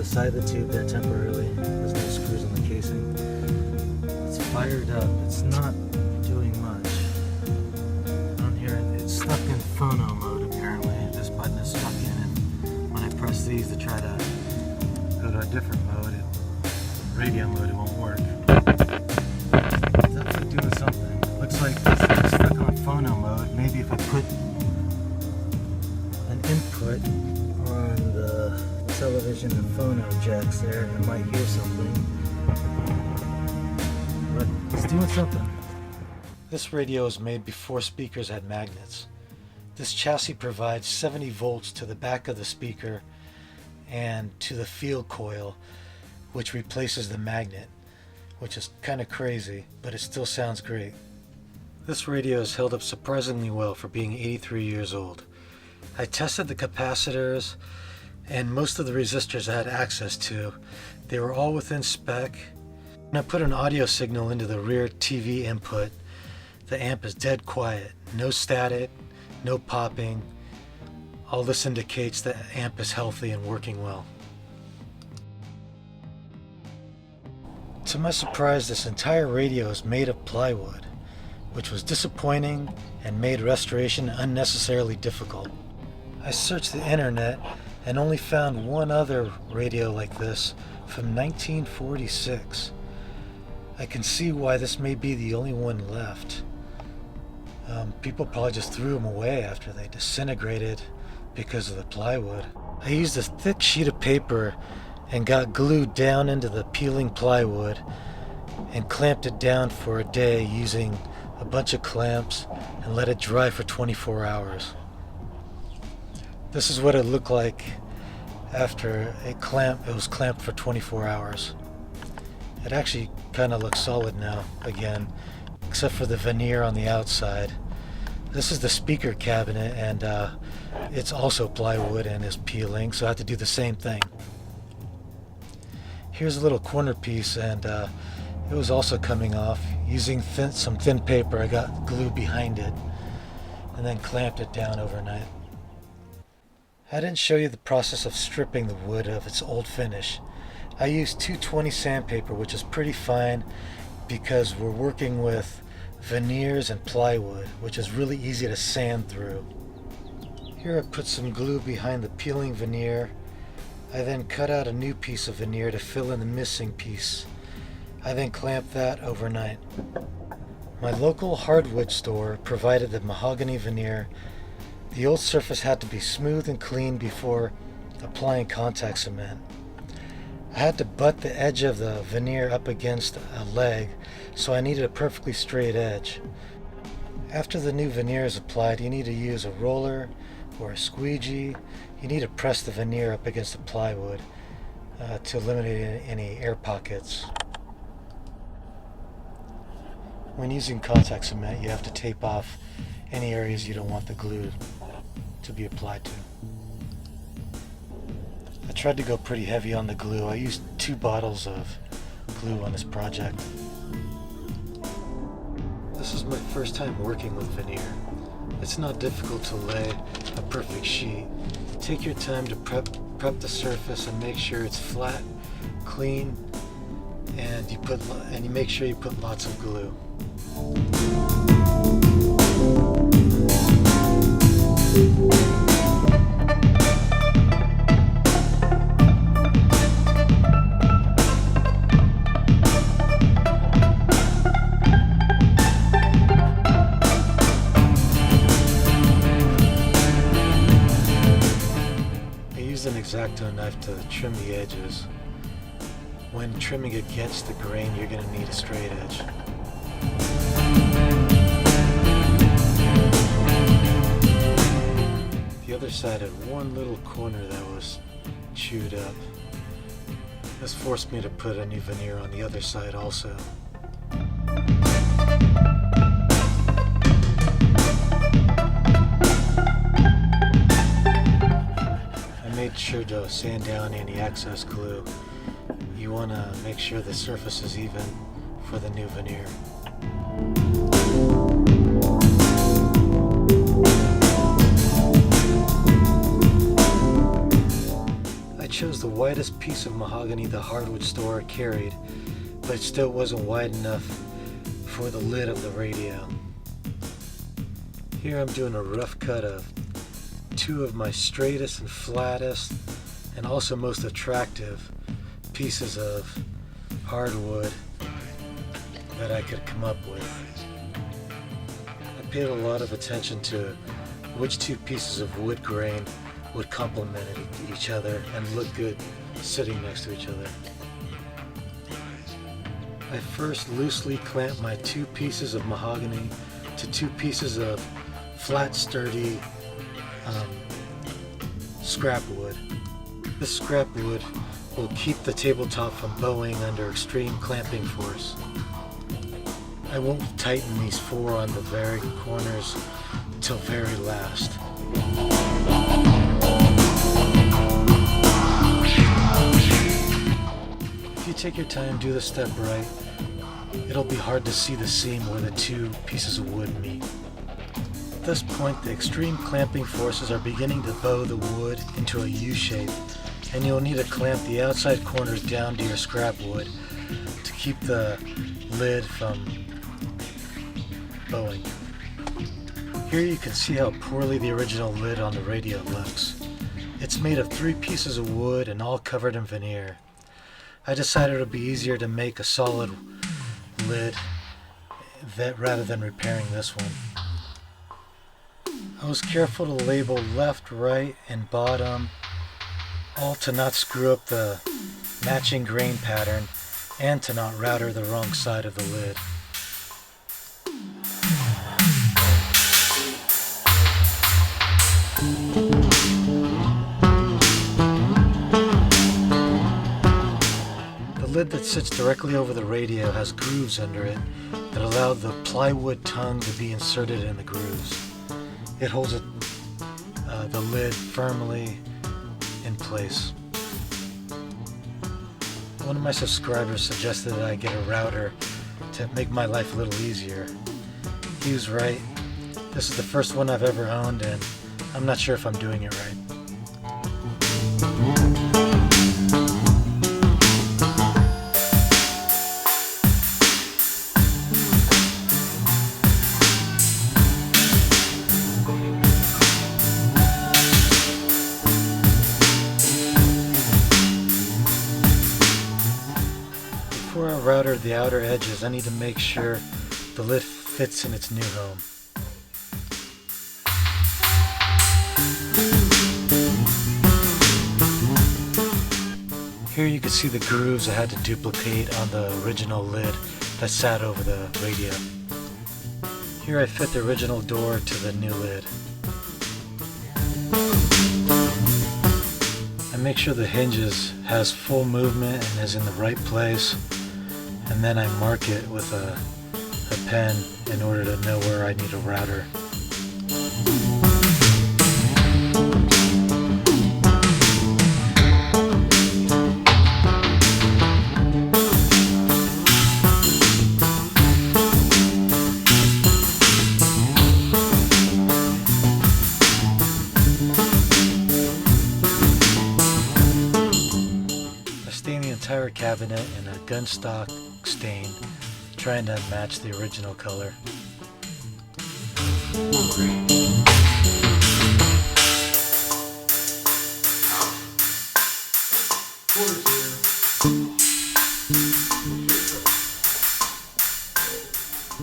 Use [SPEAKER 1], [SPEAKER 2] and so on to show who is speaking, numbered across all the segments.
[SPEAKER 1] the side of the tube there temporarily. There's no screws on the casing. It's fired up. It's not doing much. On here, it's stuck in phono mode apparently. This button is stuck in, and when I press these to try to go to a different mode, radio mode, it won't work. It's definitely doing something. Looks like it's stuck on phono mode. Maybe if I put an input on the television and phono jacks there, I might hear something. But it's doing something. This radio is made before speakers had magnets. This chassis provides 70 volts to the back of the speaker and to the field coil, which replaces the magnet, which is kind of crazy, but it still sounds great. This radio has held up surprisingly well for being 83 years old. I tested the capacitors and most of the resistors I had access to. They were all within spec. When I put an audio signal into the rear TV input, the amp is dead quiet. No static, no popping. All this indicates the amp is healthy and working well. To my surprise, this entire radio is made of plywood, which was disappointing and made restoration unnecessarily difficult. I searched the internet and only found one other radio like this from 1946. I can see why this may be the only one left. People probably just threw them away after they disintegrated because of the plywood. I used a thick sheet of paper and got glued down into the peeling plywood and clamped it down for a day using a bunch of clamps and let it dry for 24 hours. This is what it looked like after it was clamped for 24 hours. It actually kind of looks solid now again, except for the veneer on the outside. This is the speaker cabinet, and it's also plywood and is peeling, so I have to do the same thing. Here's a little corner piece, and it was also coming off. Using some thin paper, I got glue behind it and then clamped it down overnight. I didn't show you the process of stripping the wood of its old finish. I used 220 sandpaper, which is pretty fine because we're working with veneers and plywood, which is really easy to sand through. Here I put some glue behind the peeling veneer. I then cut out a new piece of veneer to fill in the missing piece. I then clamped that overnight. My local hardwood store provided the mahogany veneer. The old surface had to be smooth and clean before applying contact cement. I had to butt the edge of the veneer up against a leg, so I needed a perfectly straight edge. After the new veneer is applied, you need to use a roller or a squeegee. You need to press the veneer up against the plywood to eliminate any air pockets. When using contact cement, you have to tape off any areas you don't want the glue to be applied to. I tried to go pretty heavy on the glue. I used 2 bottles of glue on this project. This is my first time working with veneer. It's not difficult to lay a perfect sheet. Take your time to prep the surface and make sure it's flat, clean, and you make sure you put lots of glue. An X-Acto knife to trim the edges. When trimming against the grain, you're going to need a straight edge. The other side had one little corner that was chewed up. This forced me to put a new veneer on the other side also. Made sure to sand down any excess glue. You want to make sure the surface is even for the new veneer. I chose the widest piece of mahogany the hardwood store carried, but it still wasn't wide enough for the lid of the radio. Here I'm doing a rough cut of two of my straightest and flattest and also most attractive pieces of hardwood that I could come up with. I paid a lot of attention to which two pieces of wood grain would complement each other and look good sitting next to each other. I first loosely clamped my two pieces of mahogany to two pieces of flat, sturdy scrap wood. This scrap wood will keep the tabletop from bowing under extreme clamping force. I won't tighten these four on the very corners till very last. If you take your time, do this step right, it'll be hard to see the seam where the two pieces of wood meet. At this point, the extreme clamping forces are beginning to bow the wood into a U shape, and you'll need to clamp the outside corners down to your scrap wood to keep the lid from bowing. Here you can see how poorly the original lid on the radio looks. It's made of three pieces of wood and all covered in veneer. I decided it would be easier to make a solid lid rather than repairing this one. I was careful to label left, right, and bottom, all to not screw up the matching grain pattern and to not router the wrong side of the lid. The lid that sits directly over the radio has grooves under it that allow the plywood tongue to be inserted in the grooves. It holds the lid firmly in place. One of my subscribers suggested that I get a router to make my life a little easier. He was right. This is the first one I've ever owned, and I'm not sure if I'm doing it right. Before I router the outer edges, I need to make sure the lid fits in its new home. Here you can see the grooves I had to duplicate on the original lid that sat over the radio. Here I fit the original door to the new lid. I make sure the hinges has full movement and is in the right place, and then I mark it with a pen in order to know where I need a router. Entire cabinet in a gunstock stain, trying to match the original color.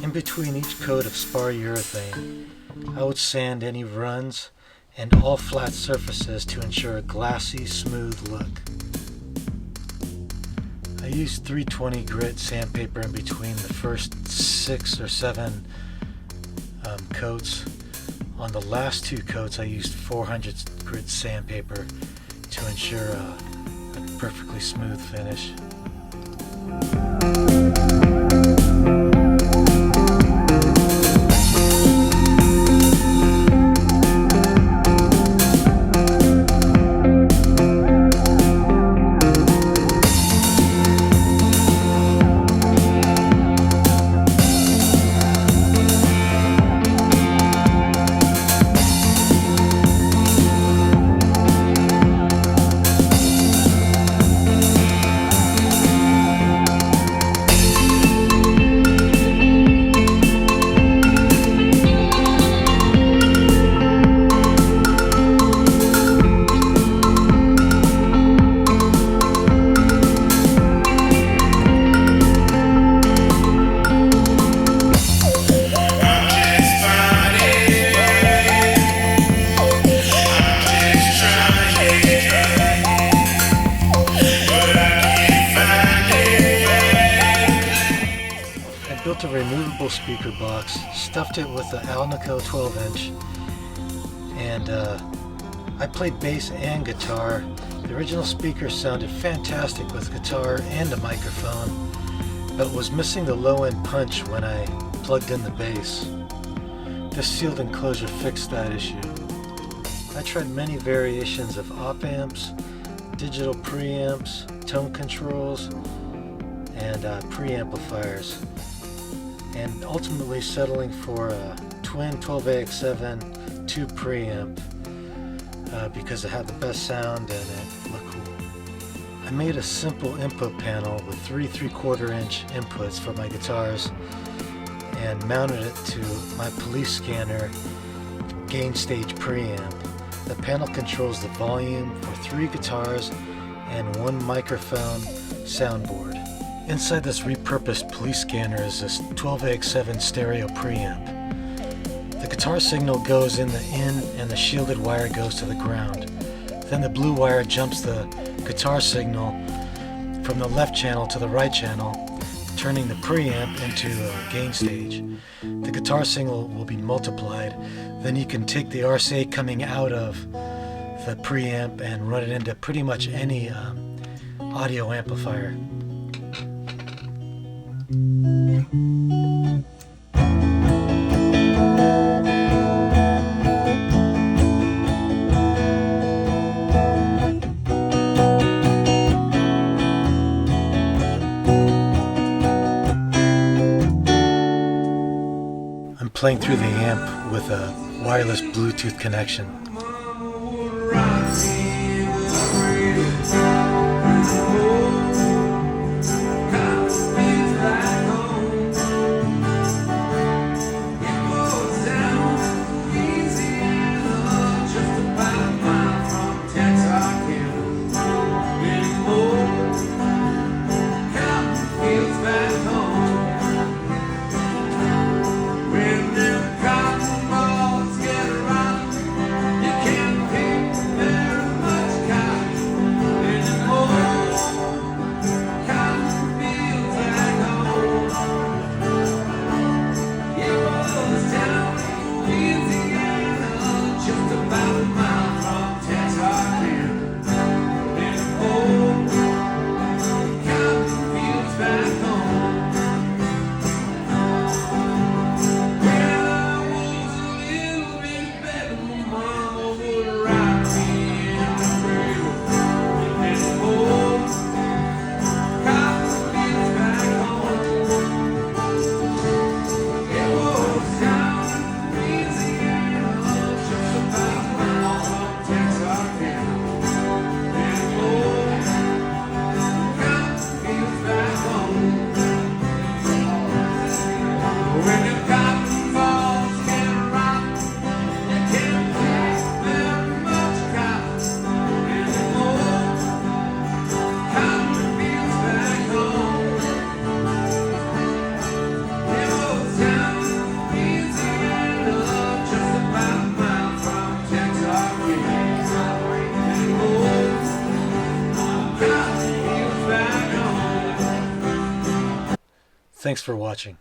[SPEAKER 1] In between each coat of spar urethane, I would sand any runs and all flat surfaces to ensure a glassy, smooth look. I used 320 grit sandpaper in between the first 6 or 7 coats. On the last 2 coats I used 400 grit sandpaper to ensure a perfectly smooth finish. removable speaker box, stuffed it with the Alnico 12-inch, and I played bass and guitar. The original speaker sounded fantastic with guitar and a microphone, but was missing the low-end punch when I plugged in the bass. This sealed enclosure fixed that issue. I tried many variations of op amps, digital preamps, tone controls, and preamplifiers, and ultimately settling for a twin 12AX7 tube preamp because it had the best sound and it looked cool. I made a simple input panel with 3 3/4-inch inputs for my guitars and mounted it to my police scanner gain stage preamp. The panel controls the volume for 3 guitars and 1 microphone soundboard. Inside this repurposed police scanner is this 12AX7 stereo preamp. The guitar signal goes in the in and the shielded wire goes to the ground. Then the blue wire jumps the guitar signal from the left channel to the right channel, turning the preamp into a gain stage. The guitar signal will be multiplied. Then you can take the RCA coming out of the preamp and run it into pretty much any audio amplifier. I'm playing through the amp with a wireless Bluetooth connection. Thanks for watching.